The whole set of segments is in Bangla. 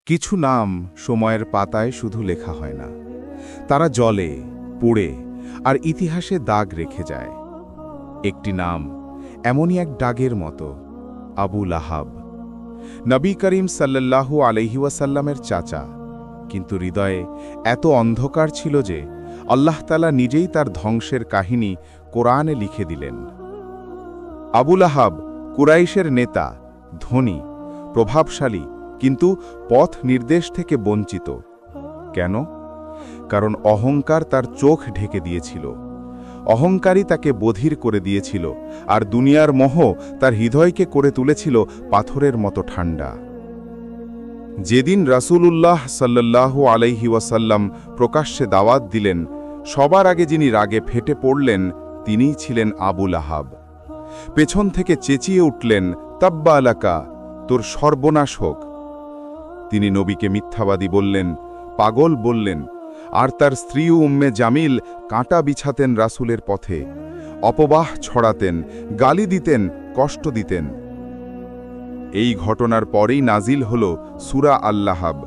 কিছু নাম সময়ের পাতায় শুধু লেখা হয় না, তারা জলে পুড়ে আর ইতিহাসে দাগ রেখে যায়। একটি নাম এমনই এক দাগের মতো, আবু লাহাব। নবী করিম সাল্লাল্লাহু আলাইহি ওয়াসাল্লামের চাচা, কিন্তু হৃদয়ে এত অন্ধকার ছিল যে আল্লাহ তাআলা নিজেই তার ধ্বংসের কাহিনী কোরআনে লিখে দিলেন। আবু লাহাব কুরাইশের নেতা, ধনী, প্রভাবশালী, কিন্তু পথ নির্দেশ থেকে বঞ্চিত। কেন? কারণ অহংকার তার চোখ ঢেকে দিয়েছিল। অহংকারই তাকে বধির করে দিয়েছিল, আর দুনিয়ার মোহ তার হৃদয়কে করে তুলেছিল পাথরের মতো ঠান্ডা। যেদিন রাসূলুল্লাহ সাল্লাল্লাহু আলাইহি ওয়াসাল্লাম প্রকাশ্যে দাওয়াত দিলেন, সবার আগে যিনি রাগে ফেটে পড়লেন তিনিই ছিলেন আবু লাহাব। পেছন থেকে চেঁচিয়ে উঠলেন, তাব্বা আলাকা, তোর সর্বনাশ হোক। তিনি নবীকে মিথ্যাবাদী বললেন, পাগল বললেন, আর তার স্ত্রী উম্মে জামিল কাঁটা বিছাতেন রাসূলের পথে, অপবাহ ছড়াতেন, গালি দিতেন, কষ্ট দিতেন। এই ঘটনার পরেই নাজিল হল সূরা আল-লাহাব,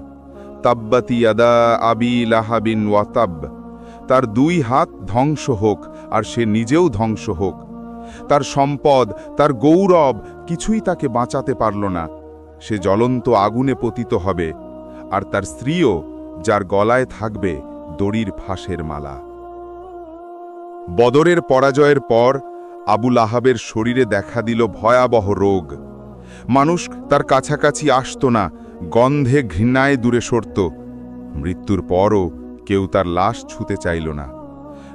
তাব্বাতি ইয়াদা আবি লাহাবিন ওয়া তাব। তার দুই হাত ধ্বংস হোক, আর সে নিজেও ধ্বংস হোক। তার সম্পদ, তার গৌরব কিছুই তাকে বাঁচাতে পারল না। সে জ্বলন্ত আগুনে পতিত হবে, আর তার স্ত্রীও, যার গলায় থাকবে দড়ির ফাঁসের মালা। বদরের পরাজয়ের পর আবু লাহাবের শরীরে দেখা দিল ভয়াবহ রোগ। মানুষ তার কাছাকাছি আসত না, গন্ধে ঘৃণায় দূরে সরত। মৃত্যুর পরও কেউ তার লাশ ছুঁতে চাইল না।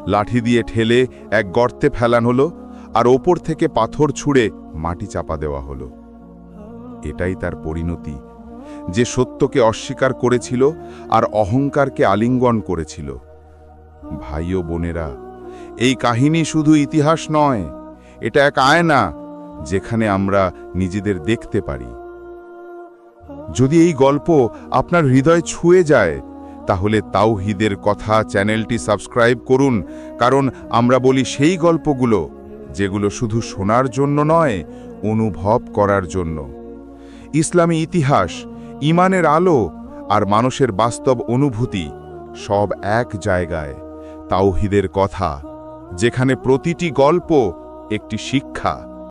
লাঠি দিয়ে ঠেলে এক গর্তে ফেলান হলো, আর ওপর থেকে পাথর ছুঁড়ে মাটি চাপা দেওয়া হলো। এটাই তার পরিণতি, যে সত্যকে অস্বীকার করেছিল আর অহংকারকে আলিঙ্গন করেছিল। ভাই ও বোনেরা, এই কাহিনী শুধু ইতিহাস নয়, এটা এক আয়না যেখানে আমরা নিজেদের দেখতে পারি। যদি এই গল্প আপনার হৃদয় ছুঁয়ে যায়, তাহলে তাওহীদের কথা চ্যানেলটি সাবস্ক্রাইব করুন, কারণ আমরা বলি সেই গল্পগুলো যেগুলো শুধু শোনার জন্য নয়, অনুভব করার জন্য। ইসলামী ইতিহাস, ঈমানের আলো আর মানুষের বাস্তব অনুভূতি সব এক জায়গায়। তাওহীদের কথা, যেখানে প্রতিটি গল্প একটি শিক্ষা।